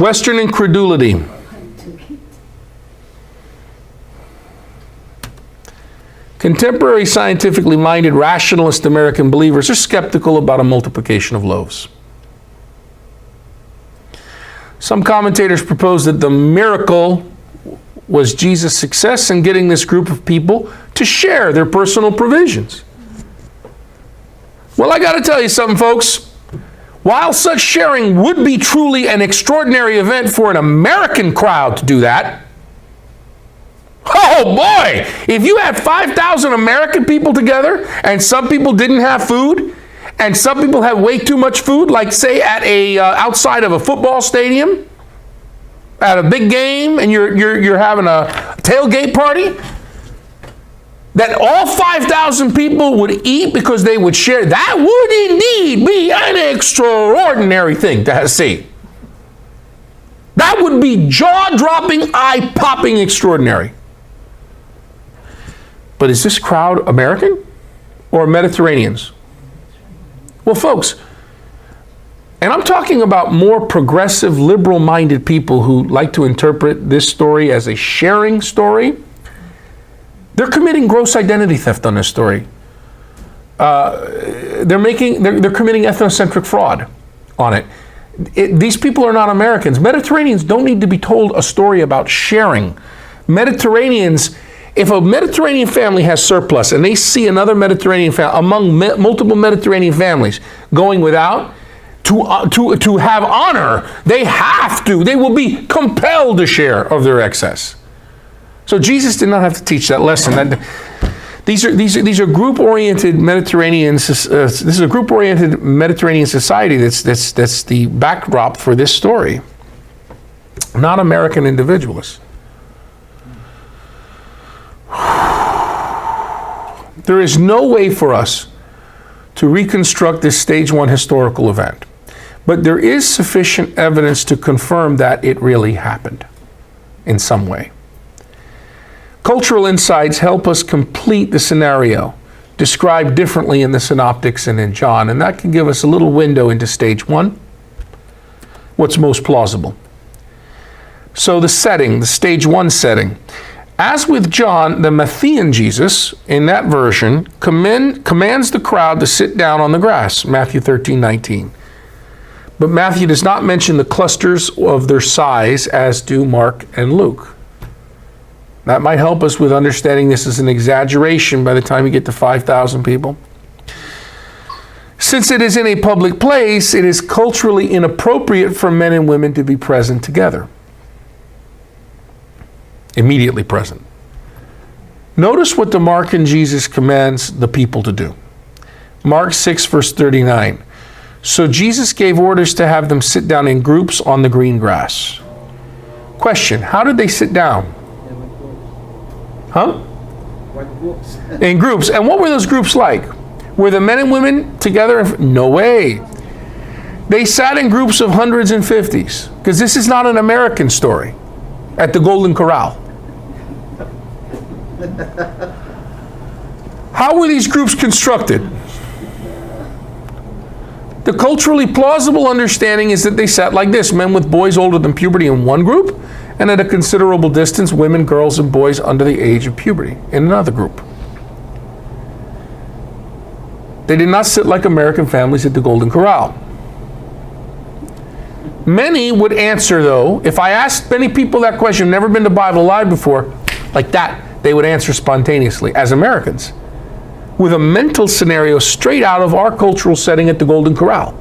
Western incredulity. Contemporary scientifically minded rationalist American believers are skeptical about a multiplication of loaves. Some commentators propose that the miracle was Jesus' success in getting this group of people to share their personal provisions. Well, I got to tell you something, folks. While such sharing would be truly an extraordinary event for an American crowd to do that, oh boy, if you had 5,000 American people together and some people didn't have food and some people have way too much food, like say at a outside of a football stadium, at a big game, and you're having a tailgate party, that all 5,000 people would eat because they would share, that would indeed be an extraordinary thing to see. That would be jaw-dropping, eye-popping extraordinary. But is this crowd American or Mediterraneans? Well, folks, and I'm talking about more progressive, liberal-minded people who like to interpret this story as a sharing story. They're committing gross identity theft on this story. They're committing ethnocentric fraud on it. These people are not Americans. Mediterraneans don't need to be told a story about sharing. Mediterraneans, if a Mediterranean family has surplus and they see another Mediterranean family, among multiple Mediterranean families going without, to have honor, they will be compelled to share of their excess. So Jesus did not have to teach that lesson. These are group-oriented Mediterraneans. This is a group-oriented Mediterranean society. That's the backdrop for this story. Not American individualists. There is no way for us to reconstruct this stage 1 historical event, but there is sufficient evidence to confirm that it really happened in some way. Cultural insights help us complete the scenario described differently in the Synoptics and in John, and that can give us a little window into stage 1, what's most plausible. So the setting, the stage 1 setting. As with John, the Matthean Jesus, in that version, commands the crowd to sit down on the grass, Matthew 13:19. But Matthew does not mention the clusters of their size as do Mark and Luke. That might help us with understanding this is an exaggeration by the time we get to 5,000 people. Since it is in a public place, it is culturally inappropriate for men and women to be present together. Immediately present. Notice what the Mark and Jesus commands the people to do. Mark 6, verse 39. So Jesus gave orders to have them sit down in groups on the green grass. Question, how did they sit down? Huh? In groups. And what were those groups like? Were the men and women together? No way. They sat in groups of hundreds and fifties, because this is not an American story at the Golden Corral. How were these groups constructed? The culturally plausible understanding is that they sat like this: men with boys older than puberty in one group, and at a considerable distance, women, girls, and boys under the age of puberty in another group. They did not sit like American families at the Golden Corral. Many would answer, though, if I asked many people that question, never been to Bible Live before, like that, they would answer spontaneously, as Americans, with a mental scenario straight out of our cultural setting at the Golden Corral.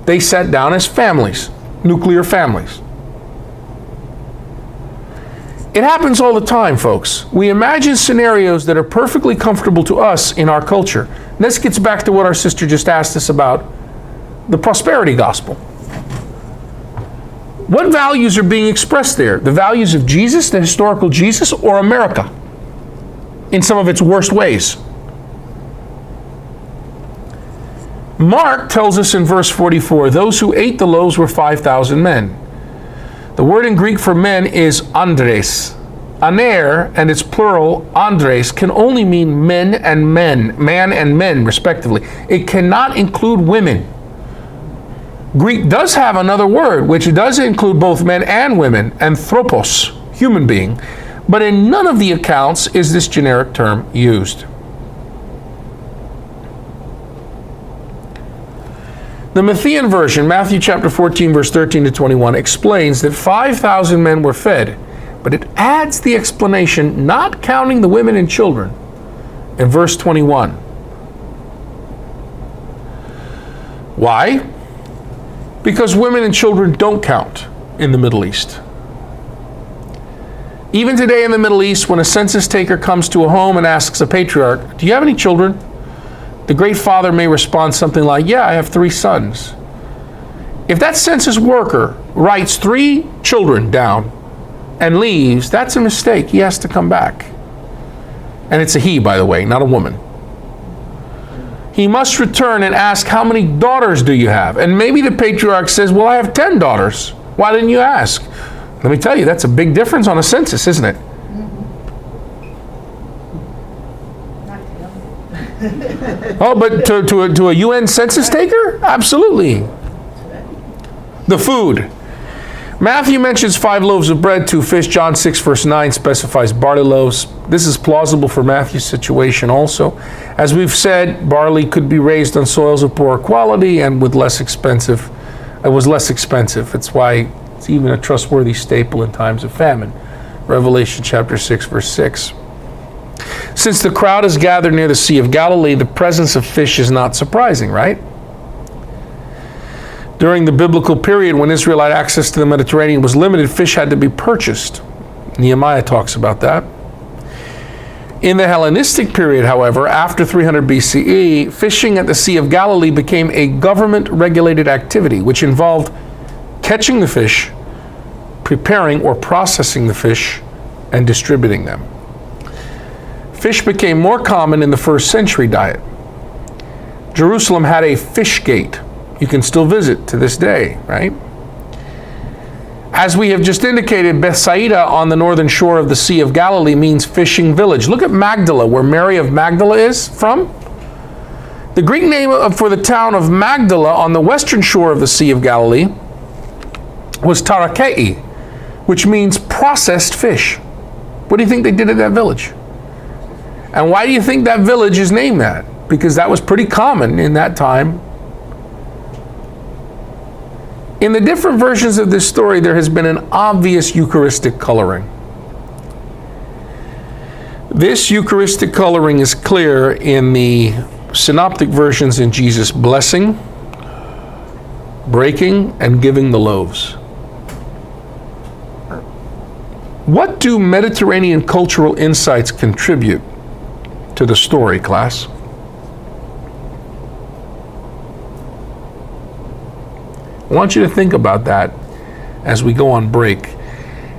They sat down as families, nuclear families. It happens all the time, folks. We imagine scenarios that are perfectly comfortable to us in our culture. And this gets back to what our sister just asked us about the prosperity gospel. What values are being expressed there? The values of Jesus, the historical Jesus, or America in some of its worst ways? Mark tells us in verse 44, those who ate the loaves were 5,000 men. The word in Greek for men is andres. Aner, and its plural, andres, can only mean men and men, man and men, respectively. It cannot include women. Greek does have another word, which does include both men and women, anthropos, human being, but in none of the accounts is this generic term used. The Matthean version, Matthew chapter 14, verse 13 to 21, explains that 5,000 men were fed, but it adds the explanation, not counting the women and children, in verse 21. Why? Because women and children don't count in the Middle East. Even today in the Middle East, when a census taker comes to a home and asks a patriarch, "Do you have any children?" the great father may respond something like, "Yeah, I have 3 sons." If that census worker writes 3 children down and leaves, that's a mistake. He has to come back. And it's a he, by the way, not a woman. He must return and ask, "How many daughters do you have?" And maybe the patriarch says, "Well, I have 10 daughters. Why didn't you ask?" Let me tell you, that's a big difference on a census, isn't it? Oh, but to a UN census taker? Absolutely. The food. Matthew mentions 5 loaves of bread, 2 fish. John 6 verse 9 specifies barley loaves. This is plausible for Matthew's situation also. As we've said, barley could be raised on soils of poor quality and with less expensive. It was less expensive. It's why it's even a trustworthy staple in times of famine. Revelation chapter 6 verse 6. Since the crowd is gathered near the Sea of Galilee, the presence of fish is not surprising, right? During the biblical period when Israelite access to the Mediterranean was limited, fish had to be purchased. Nehemiah talks about that. In the Hellenistic period, however, after 300 BCE, fishing at the Sea of Galilee became a government-regulated activity, which involved catching the fish, preparing or processing the fish, and distributing them. Fish became more common in the 1st century diet. Jerusalem had a fish gate. You can still visit to this day, right? As we have just indicated, Bethsaida on the northern shore of the Sea of Galilee means fishing village. Look at Magdala, where Mary of Magdala is from. The Greek name for the town of Magdala on the western shore of the Sea of Galilee was Tarakei, which means processed fish. What do you think they did at that village? And why do you think that village is named that? Because that was pretty common in that time. In the different versions of this story, there has been an obvious Eucharistic coloring. This Eucharistic coloring is clear in the synoptic versions in Jesus' blessing, breaking, and giving the loaves. What do Mediterranean cultural insights contribute to the story, class? I want you to think about that as we go on break.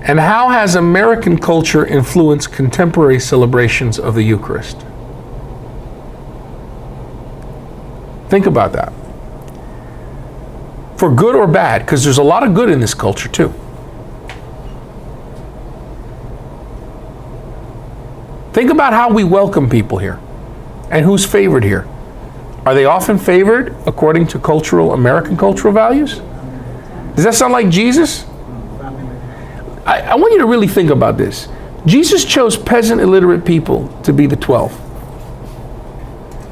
And how has American culture influenced contemporary celebrations of the Eucharist? Think about that. For good or bad, because there's a lot of good in this culture too. Think about how we welcome people here and who's favored here. Are they often favored according to American cultural values? Does that sound like Jesus? I want you to really think about this. Jesus chose peasant illiterate people to be the 12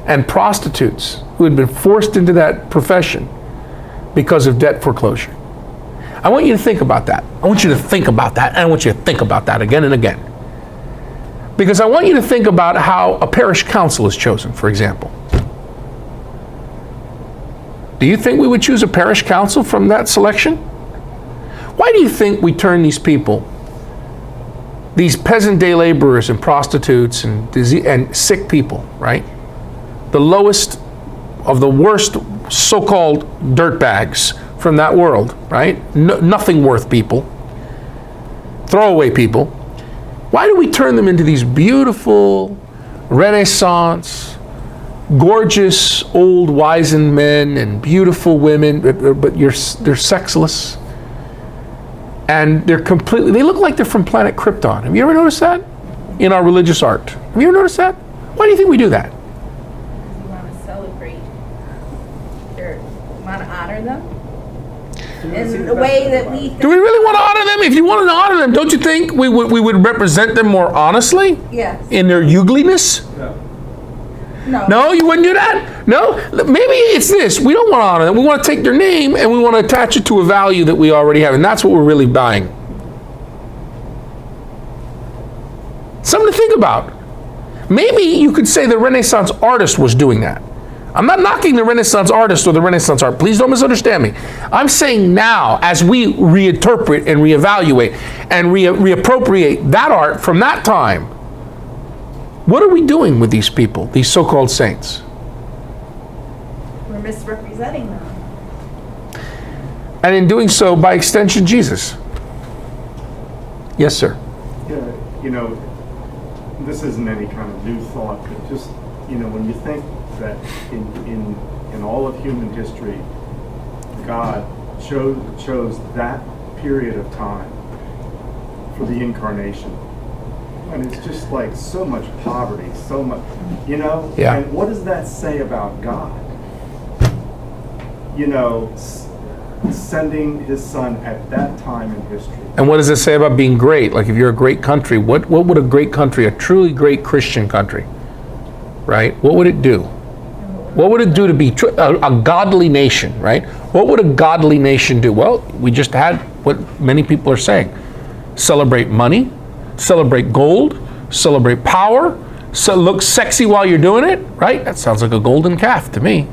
and prostitutes who had been forced into that profession because of debt foreclosure. I want you to think about that. I want you to think about that, and I want you to think about that again and again. Because I want you to think about how a parish council is chosen, for example. Do you think we would choose a parish council from that selection? Why do you think we turn these people, these peasant day laborers and prostitutes and sick people, right? The lowest of the worst so-called dirtbags from that world, right? Nothing worth people, throwaway people. Why do we turn them into these beautiful, Renaissance, gorgeous, old, wizened men and beautiful women, but they're sexless? And they look like they're from planet Krypton. Have you ever noticed that? In our religious art. Have you ever noticed that? Why do you think we do that? Because you want to celebrate. You want to honor them. in the way that we think. Do we really want to honor them? If you wanted to honor them, don't you think we would represent them more honestly? Yes. In their ugliness? No. No, you wouldn't do that? No? Maybe it's this. We don't want to honor them. We want to take their name and we want to attach it to a value that we already have. And that's what we're really buying. Something to think about. Maybe you could say the Renaissance artist was doing that. I'm not knocking the Renaissance artist or the Renaissance art. Please don't misunderstand me. I'm saying now, as we reinterpret and reevaluate and reappropriate that art from that time, what are we doing with these people, these so-called saints? We're misrepresenting them. And in doing so, by extension, Jesus. Yes, sir. Yeah, you know, this isn't any kind of new thought, but just, you know, when you think that in all of human history, God chose that period of time for the incarnation. And it's just like so much poverty, so much, you know? Yeah. And what does that say about God? You know, sending his son at that time in history. And what does it say about being great? Like if you're a great country, what would a great country, a truly great Christian country, right? What would it do? What would it do to be a godly nation, right? What would a godly nation do? Well, we just had what many people are saying. Celebrate money, celebrate gold, celebrate power, so look sexy while you're doing it, right? That sounds like a golden calf to me.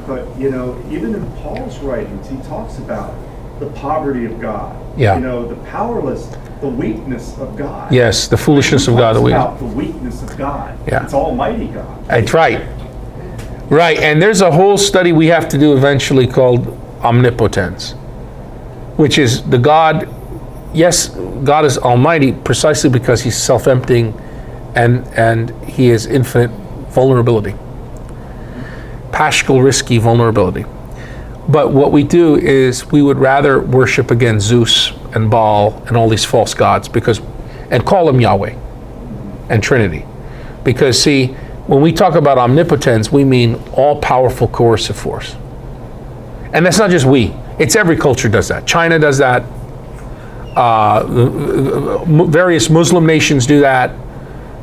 But, you know, even in Paul's writings, he talks about the poverty of God. Yeah. You know, the powerless, the weakness of God. Yes, the foolishness of God. About the weakness of God. Yeah. It's Almighty God. That's right. Right, and there's a whole study we have to do eventually called omnipotence, which is the God, yes, God is almighty precisely because he's self-emptying and he is infinite vulnerability. Paschal, risky vulnerability. But what we do is we would rather worship again Zeus and Baal and all these false gods and call them Yahweh and Trinity. Because see, when we talk about omnipotence, we mean all-powerful coercive force. And that's not just we. It's every culture does that. China does that. Various Muslim nations do that.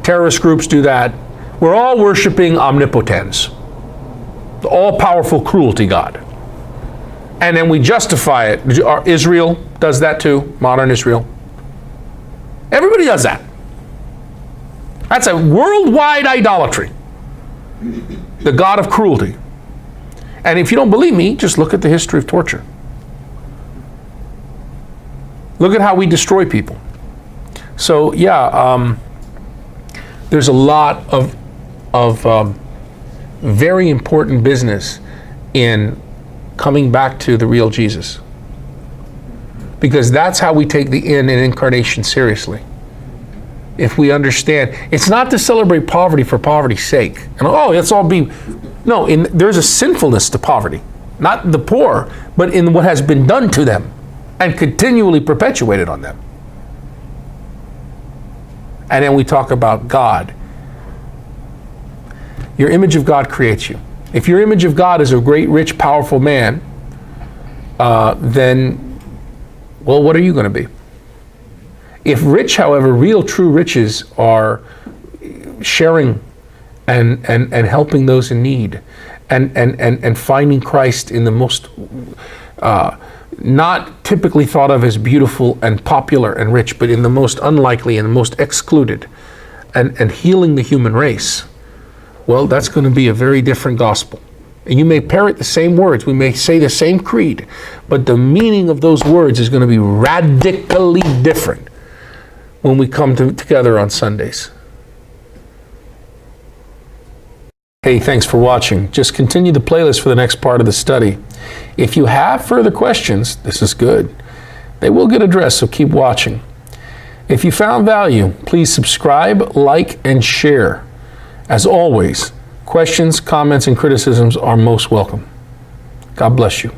Terrorist groups do that. We're all worshiping omnipotence, the all-powerful cruelty God. And then we justify it. Israel does that too, modern Israel. Everybody does that. That's a worldwide idolatry. The God of cruelty. And if you don't believe me, just look at the history of torture. Look at how we destroy people. So yeah, there's a lot of very important business in coming back to the real Jesus. Because that's how we take the in incarnation seriously. If we understand, it's not to celebrate poverty for poverty's sake. And let's all be, no, there's a sinfulness to poverty. Not the poor, but in what has been done to them and continually perpetuated on them. And then we talk about God. Your image of God creates you. If your image of God is a great, rich, powerful man, then, well, what are you going to be? If rich, however, real, true riches are sharing and helping those in need and finding Christ in the most, not typically thought of as beautiful and popular and rich, but in the most unlikely and the most excluded, and healing the human race, well, that's going to be a very different gospel. And you may parrot the same words, we may say the same creed, but the meaning of those words is going to be radically different when we come together on Sundays. Hey, thanks for watching. Just continue the playlist for the next part of the study. If you have further questions, this is good. They will get addressed, so keep watching. If you found value, please subscribe, like, and share. As always, questions, comments, and criticisms are most welcome. God bless you.